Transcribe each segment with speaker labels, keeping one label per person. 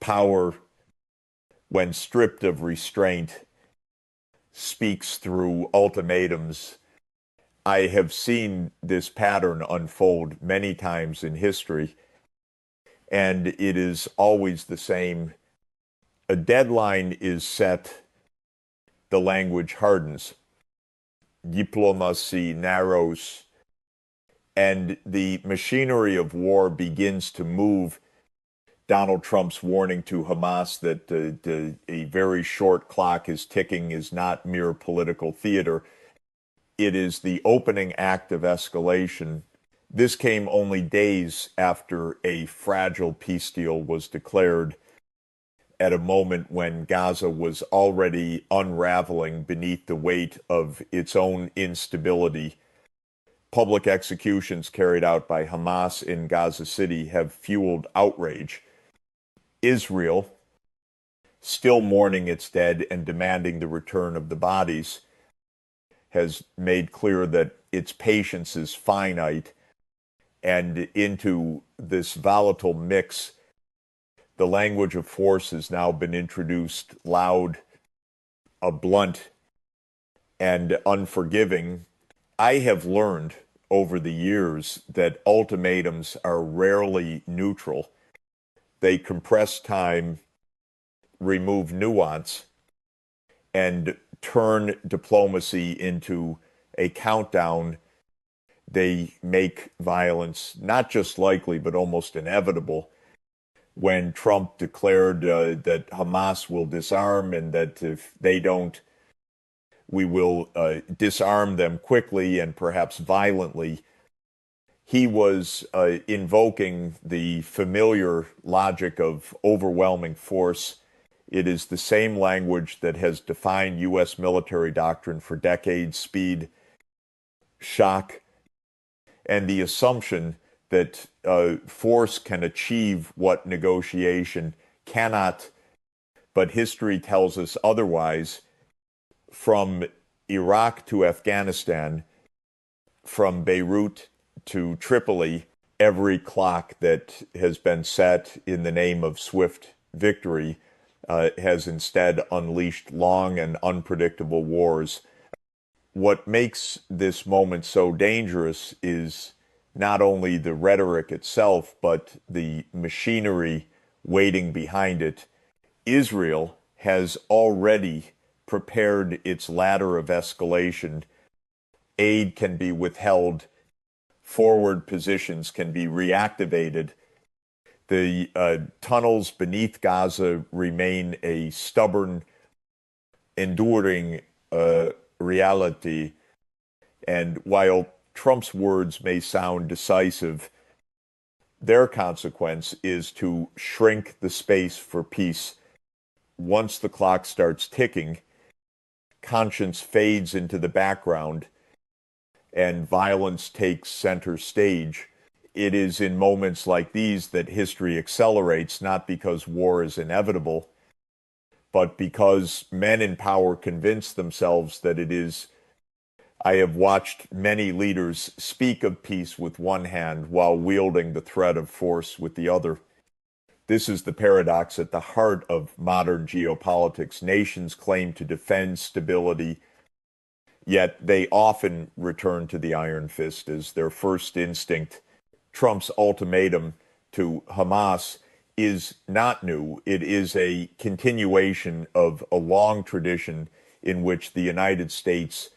Speaker 1: Power, when stripped of restraint, speaks through ultimatums. I have seen this pattern unfold many times in history, and it is always the same. A deadline is set, the language hardens, diplomacy narrows, and the machinery of war begins to move. Donald Trump's warning to Hamas that a very short clock is ticking is not mere political theater. It is the opening act of escalation. This came only days after a fragile peace deal was declared, at a moment when Gaza was already unraveling beneath the weight of its own instability. Public executions carried out by Hamas in Gaza City have fueled outrage. Israel, still mourning its dead and demanding the return of the bodies, has made clear that its patience is finite, and into this volatile mix, the language of force has now been introduced, loud, blunt, and unforgiving. I have learned over the years that ultimatums are rarely neutral. They compress time, remove nuance, and turn diplomacy into a countdown. They make violence not just likely, but almost inevitable. When Trump declared that Hamas will disarm and that if they don't, we will disarm them quickly and perhaps violently, he was invoking the familiar logic of overwhelming force. It is the same language that has defined U.S. military doctrine for decades: speed, shock, and the assumption that force can achieve what negotiation cannot. But history tells us otherwise. From Iraq to Afghanistan, from Beirut to Tripoli, every clock that has been set in the name of swift victory has instead unleashed long and unpredictable wars. What makes this moment so dangerous is not only the rhetoric itself, but the machinery waiting behind it. Israel has already prepared its ladder of escalation. Aid can be withheld. Forward positions can be reactivated. The tunnels beneath Gaza remain a stubborn, enduring reality. And while Trump's words may sound decisive, their consequence is to shrink the space for peace. Once the clock starts ticking, conscience fades into the background and violence takes center stage. It is in moments like these that history accelerates, not because war is inevitable, but because men in power convince themselves that it is. I have watched many leaders speak of peace with one hand while wielding the threat of force with the other. This is the paradox at the heart of modern geopolitics. Nations claim to defend stability, yet they often return to the iron fist as their first instinct. Trump's ultimatum to Hamas is not new. It is a continuation of a long tradition in which the United States,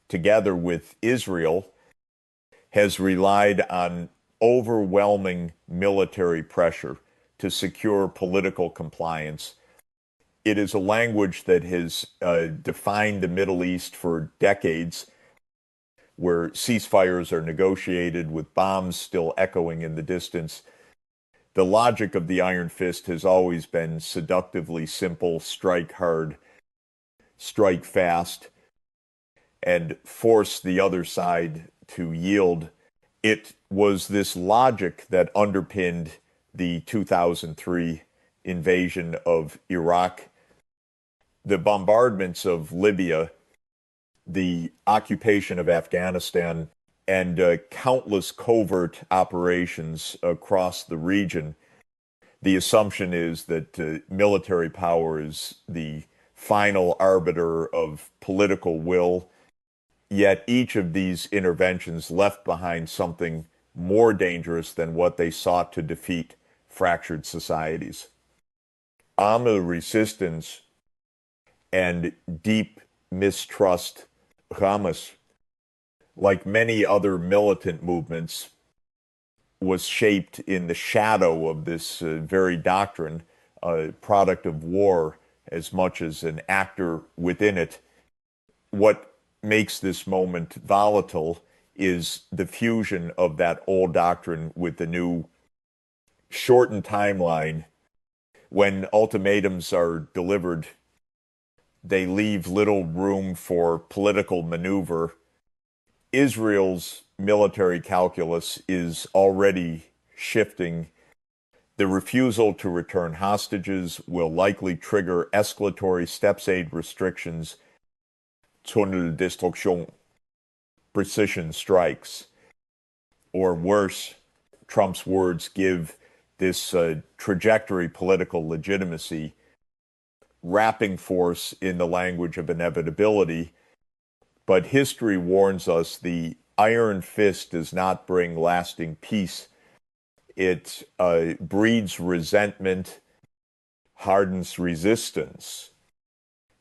Speaker 1: together with Israel, has relied on overwhelming military pressure to secure political compliance. It is a language that has defined the Middle East for decades, where ceasefires are negotiated with bombs still echoing in the distance. The logic of the iron fist has always been seductively simple: strike hard, strike fast, and force the other side to yield. It was this logic that underpinned the 2003 invasion of Iraq, the bombardments of Libya, the occupation of Afghanistan, and countless covert operations across the region. the assumption is that military power is the final arbiter of political will. Yet each of these interventions left behind something more dangerous than what they sought to defeat: fractured societies. Armed resistance and deep mistrust. Hamas, like many other militant movements, was shaped in the shadow of this very doctrine, a product of war as much as an actor within it. What makes this moment volatile is the fusion of that old doctrine with the new shortened timeline. When ultimatums are delivered, they leave little room for political maneuver. Israel's military calculus is already shifting. The refusal to return hostages will likely trigger escalatory steps aid restrictions, tunnel destruction, precision strikes. Or worse, Trump's words give this trajectory political legitimacy, wrapping force in the language of inevitability. But history warns us the iron fist does not bring lasting peace. It breeds resentment, hardens resistance,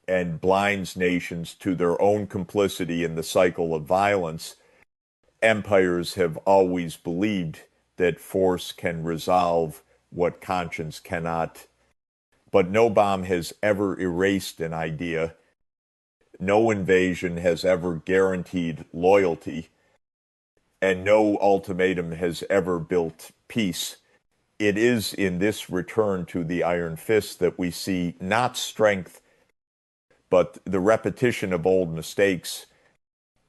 Speaker 1: and blinds nations to their own complicity in the cycle of violence. Empires have always believed that force can resolve what conscience cannot. But no bomb has ever erased an idea. No invasion has ever guaranteed loyalty. And no ultimatum has ever built peace. It is in this return to the iron fist that we see not strength, but the repetition of old mistakes.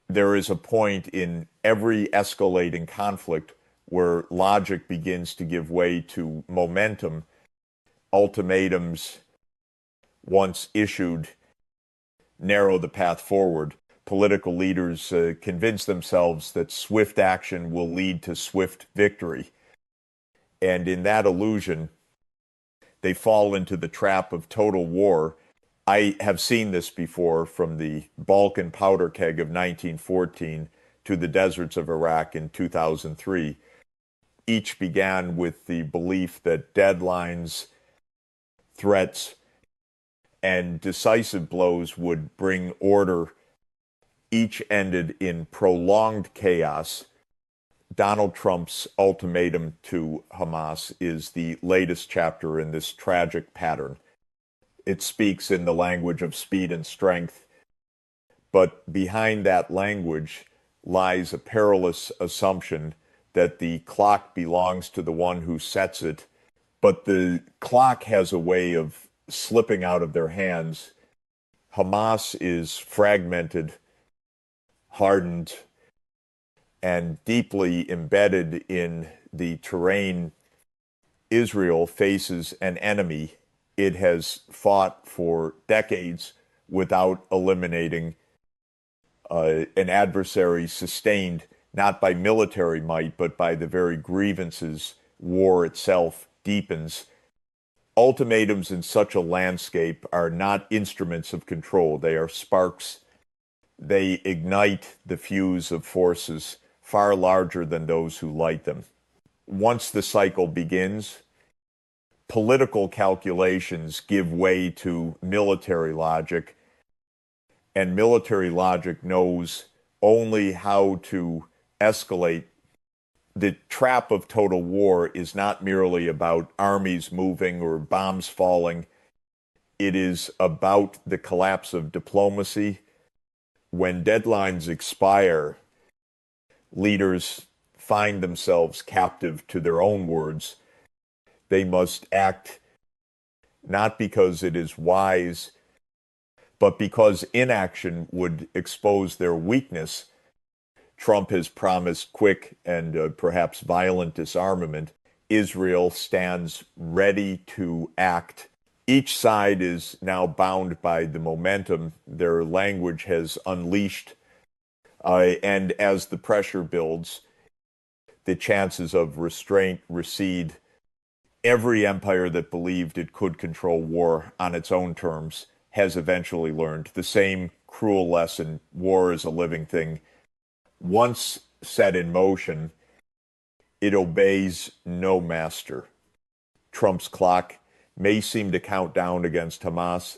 Speaker 1: There is a point in every escalating conflict where logic begins to give way to momentum. Ultimatums, once issued, narrow the path forward. Political leaders convince themselves that swift action will lead to swift victory. And in that illusion, they fall into the trap of total war. I have seen this before, from the Balkan powder keg of 1914 to the deserts of Iraq in 2003. Each began with the belief that deadlines, threats, and decisive blows would bring order. Each ended in prolonged chaos. Donald Trump's ultimatum to Hamas is the latest chapter in this tragic pattern. It speaks in the language of speed and strength, but behind that language lies a perilous assumption that the clock belongs to the one who sets it, but the clock has a way of slipping out of their hands. Hamas is fragmented, hardened, and deeply embedded in the terrain. Israel faces an enemy it has fought for decades without eliminating, an adversary sustained not by military might, but by the very grievances war itself deepens. Ultimatums in such a landscape are not instruments of control. They are sparks. They ignite the fuse of forces far larger than those who light them. Once the cycle begins, political calculations give way to military logic, and military logic knows only how to escalate. The trap of total war is not merely about armies moving or bombs falling. It is about the collapse of diplomacy. When deadlines expire, leaders find themselves captive to their own words. They must act not because it is wise, but because inaction would expose their weakness. Trump has promised quick and perhaps violent disarmament. Israel stands ready to act. Each side is now bound by the momentum their language has unleashed. And as the pressure builds, the chances of restraint recede. Every empire that believed it could control war on its own terms has eventually learned the same cruel lesson: war is a living thing. Once set in motion, it obeys no master. Trump's clock may seem to count down against Hamas,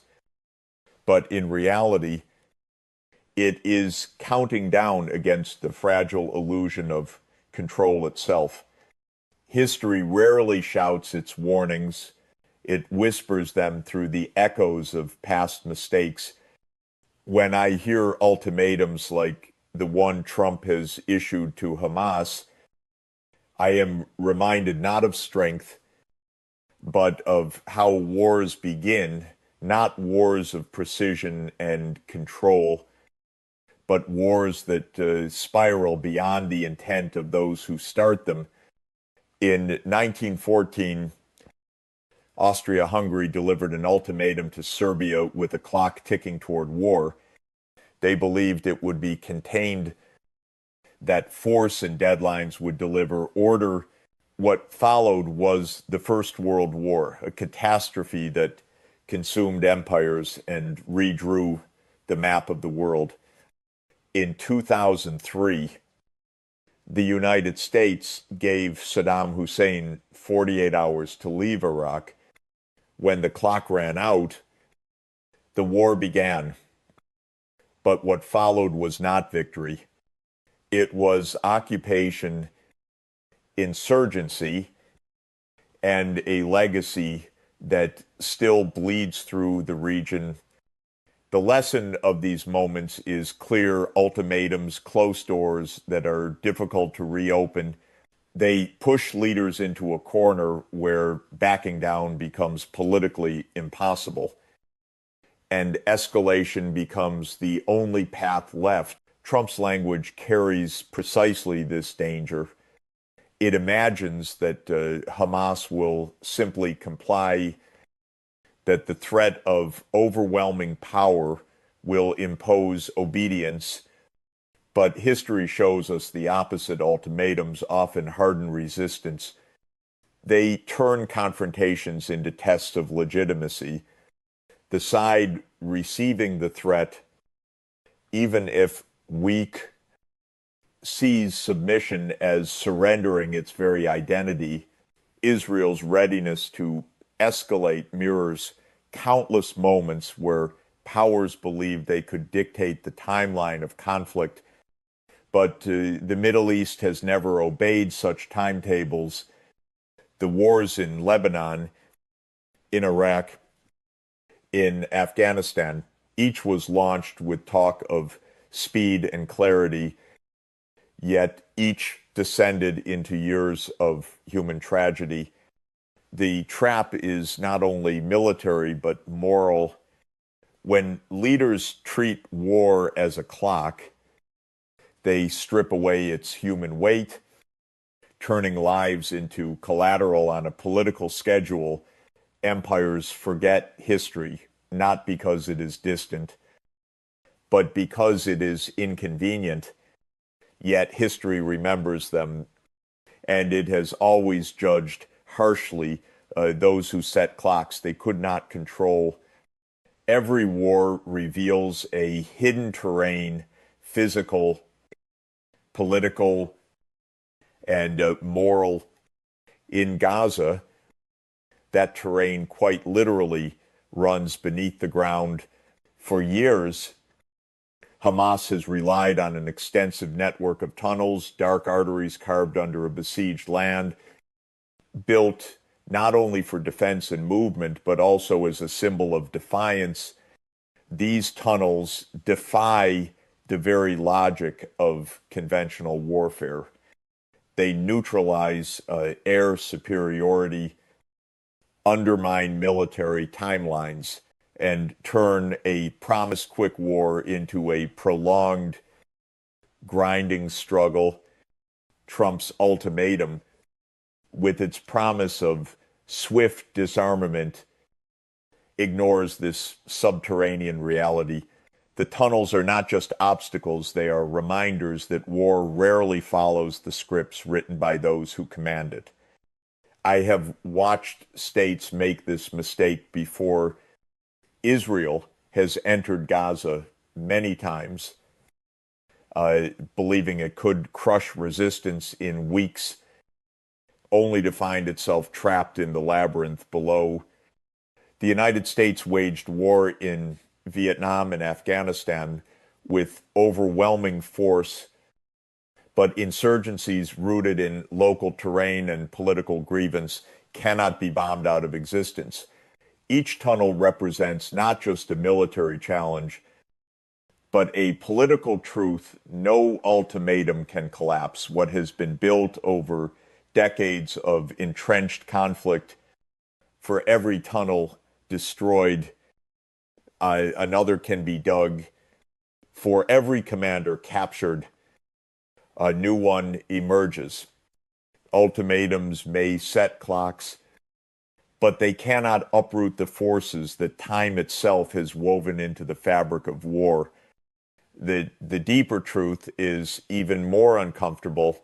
Speaker 1: but in reality, it is counting down against the fragile illusion of control itself. History rarely shouts its warnings. It whispers them through the echoes of past mistakes. When I hear ultimatums like the one Trump has issued to Hamas, I am reminded not of strength, but of how wars begin, not wars of precision and control, but wars that spiral beyond the intent of those who start them. In 1914, Austria-Hungary delivered an ultimatum to Serbia with a clock ticking toward war. They believed it would be contained, that force and deadlines would deliver order. What followed was the First World War, a catastrophe that consumed empires and redrew the map of the world. In 2003, the United States gave Saddam Hussein 48 hours to leave Iraq. When the clock ran out, the war began. But what followed was not victory. It was occupation, insurgency, and a legacy that still bleeds through the region. The lesson of these moments is clear: ultimatums, closed doors that are difficult to reopen. They push leaders into a corner where backing down becomes politically impossible, and escalation becomes the only path left. Trump's language carries precisely this danger. It imagines that Hamas will simply comply, that the threat of overwhelming power will impose obedience. But history shows us the opposite. Ultimatums often harden resistance. They turn confrontations into tests of legitimacy. The side receiving the threat, even if weak, sees submission as surrendering its very identity. Israel's readiness to escalate mirrors countless moments where powers believed they could dictate the timeline of conflict. But the Middle East has never obeyed such timetables. The wars in Lebanon, in Iraq, in Afghanistan, each was launched with talk of speed and clarity, yet each descended into years of human tragedy. The trap is not only military, but moral. When leaders treat war as a clock, they strip away its human weight, turning lives into collateral on a political schedule. Empires forget history, not because it is distant, but because it is inconvenient. Yet history remembers them, and it has always judged harshly those who set clocks they could not control. Every war reveals a hidden terrain, physical, political, and moral. In Gaza, that terrain quite literally runs beneath the ground. For years, Hamas has relied on an extensive network of tunnels, dark arteries carved under a besieged land, built not only for defense and movement, but also as a symbol of defiance. These tunnels defy the very logic of conventional warfare. They neutralize air superiority, undermine military timelines, and turn a promised quick war into a prolonged, grinding struggle. Trump's ultimatum, with its promise of swift disarmament, ignores this subterranean reality. The tunnels are not just obstacles, they are reminders that war rarely follows the scripts written by those who command it. I have watched states make this mistake before. Israel has entered Gaza many times, believing it could crush resistance in weeks, only to find itself trapped in the labyrinth below. The United States waged war in Vietnam and Afghanistan with overwhelming force, but insurgencies rooted in local terrain and political grievance cannot be bombed out of existence. Each tunnel represents not just a military challenge, but a political truth. No ultimatum can collapse what has been built over decades of entrenched conflict. For every tunnel destroyed, another can be dug. For every commander captured, a new one emerges. Ultimatums may set clocks, but they cannot uproot the forces that time itself has woven into the fabric of war. The deeper truth is even more uncomfortable.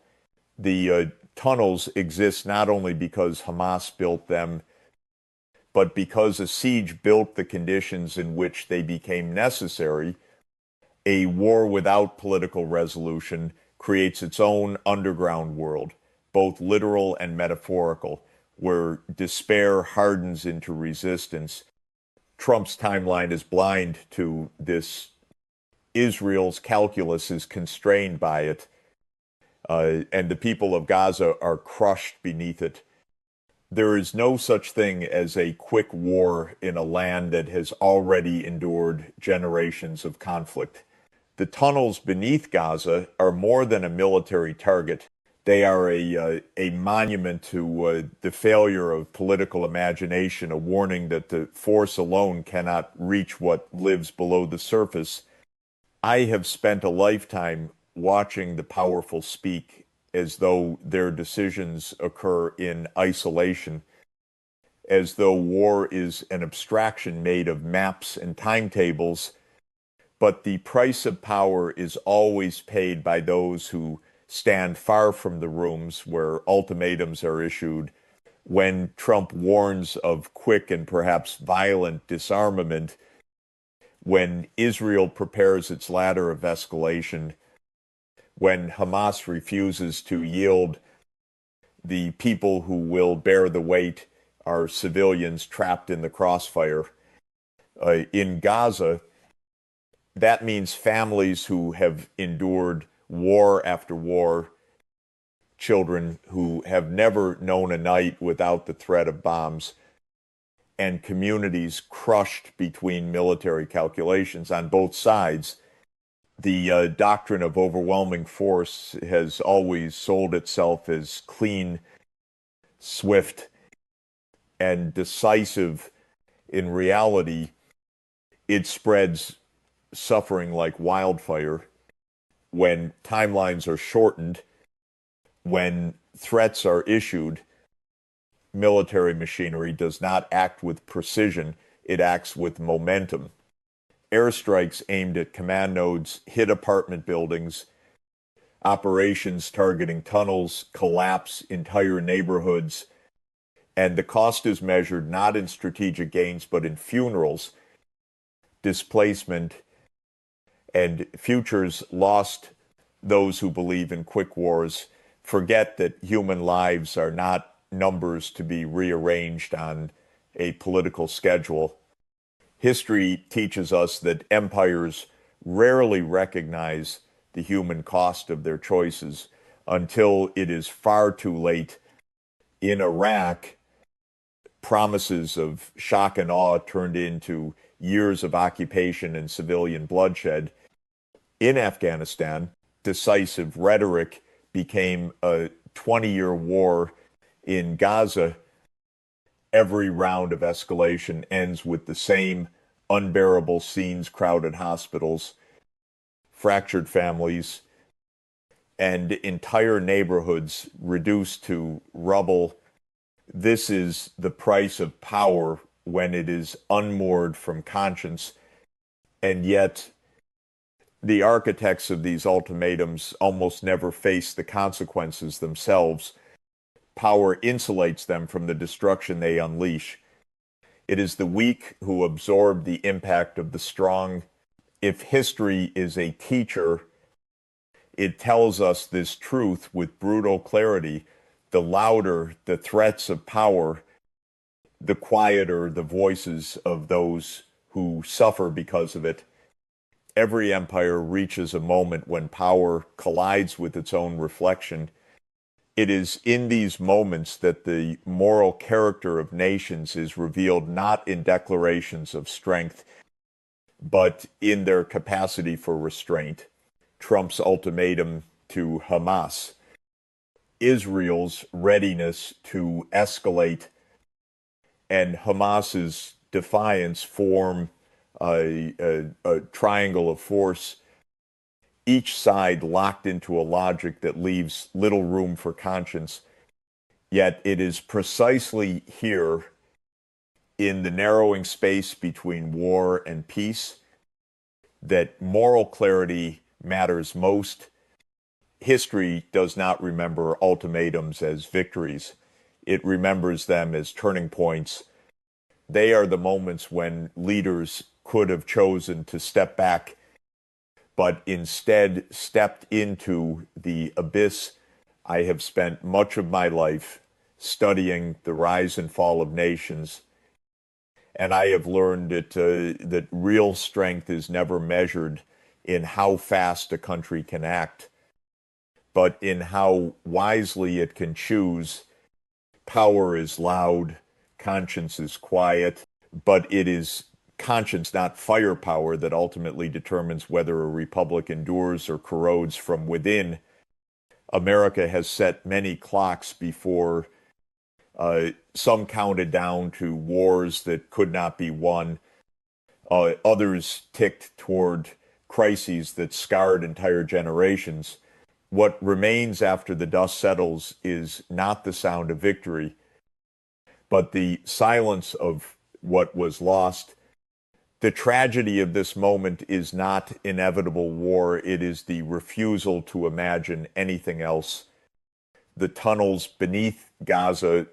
Speaker 1: The tunnels exist not only because Hamas built them, but because a siege built the conditions in which they became necessary. A war without political resolution creates its own underground world, both literal and metaphorical, where despair hardens into resistance. Trump's timeline is blind to this. Israel's calculus is constrained by it, and the people of Gaza are crushed beneath it. There is no such thing as a quick war in a land that has already endured generations of conflict. The tunnels beneath Gaza are more than a military target. They are a monument to the failure of political imagination, a warning that the force alone cannot reach what lives below the surface. I have spent a lifetime watching the powerful speak as though their decisions occur in isolation, as though war is an abstraction made of maps and timetables. But the price of power is always paid by those who stand far from the rooms where ultimatums are issued. When Trump warns of quick and perhaps violent disarmament, when Israel prepares its ladder of escalation, when Hamas refuses to yield, the people who will bear the weight are civilians trapped in the crossfire. In Gaza, that means families who have endured war after war, children who have never known a night without the threat of bombs, and communities crushed between military calculations on both sides. The doctrine of overwhelming force has always sold itself as clean, swift, and decisive. In reality, it spreads suffering like wildfire. When timelines are shortened, when threats are issued, military machinery does not act with precision, it acts with momentum. Airstrikes aimed at command nodes hit apartment buildings. Operations targeting tunnels collapse entire neighborhoods. And the cost is measured not in strategic gains, but in funerals, displacement, and futures lost. Those who believe in quick wars forget that human lives are not numbers to be rearranged on a political schedule. History teaches us that empires rarely recognize the human cost of their choices until it is far too late. In Iraq, promises of shock and awe turned into years of occupation and civilian bloodshed. In Afghanistan, decisive rhetoric became a 20-year war. In Gaza, every round of escalation ends with the same unbearable scenes: crowded hospitals, fractured families, and entire neighborhoods reduced to rubble. This is the price of power when it is unmoored from conscience. And yet, the architects of these ultimatums almost never face the consequences themselves. Power insulates them from the destruction they unleash. It is the weak who absorb the impact of the strong. If history is a teacher, it tells us this truth with brutal clarity. The louder the threats of power, the quieter the voices of those who suffer because of it. Every empire reaches a moment when power collides with its own reflection. It is in these moments that the moral character of nations is revealed, not in declarations of strength, but in their capacity for restraint. Trump's ultimatum to Hamas, Israel's readiness to escalate, and Hamas's defiance form a triangle of force, each side locked into a logic that leaves little room for conscience. Yet it is precisely here, in the narrowing space between war and peace, that moral clarity matters most. History does not remember ultimatums as victories. It remembers them as turning points. They are the moments when leaders could have chosen to step back, but instead stepped into the abyss. I have spent much of my life studying the rise and fall of nations, and I have learned that real strength is never measured in how fast a country can act, but in how wisely it can choose. Power is loud, conscience is quiet, but it is conscience, not firepower, that ultimately determines whether a republic endures or corrodes from within. America has set many clocks before some counted down to wars that could not be won. Others ticked toward crises that scarred entire generations. What remains after the dust settles is not the sound of victory, but the silence of what was lost. The tragedy of this moment is not inevitable war, it is the refusal to imagine anything else. The tunnels beneath Gaza,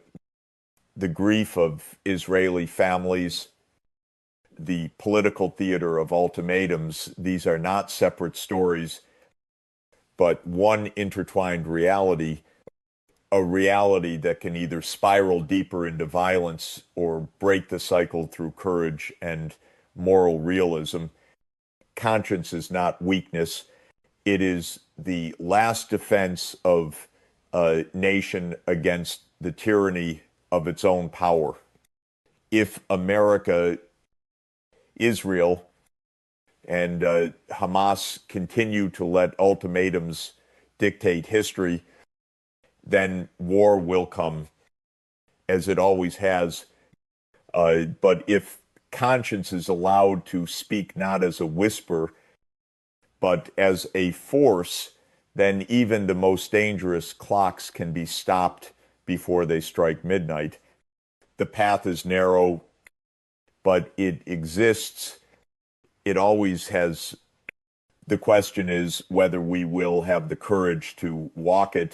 Speaker 1: the grief of Israeli families, the political theater of ultimatums, these are not separate stories, but one intertwined reality, a reality that can either spiral deeper into violence or break the cycle through courage and moral realism. Conscience is not weakness. It is the last defense of a nation against the tyranny of its own power. If America, Israel, and Hamas continue to let ultimatums dictate history, then war will come, as it always has. But if conscience is allowed to speak not as a whisper, but as a force, then even the most dangerous clocks can be stopped before they strike midnight. The path is narrow, but it exists. It always has. The question is whether we will have the courage to walk it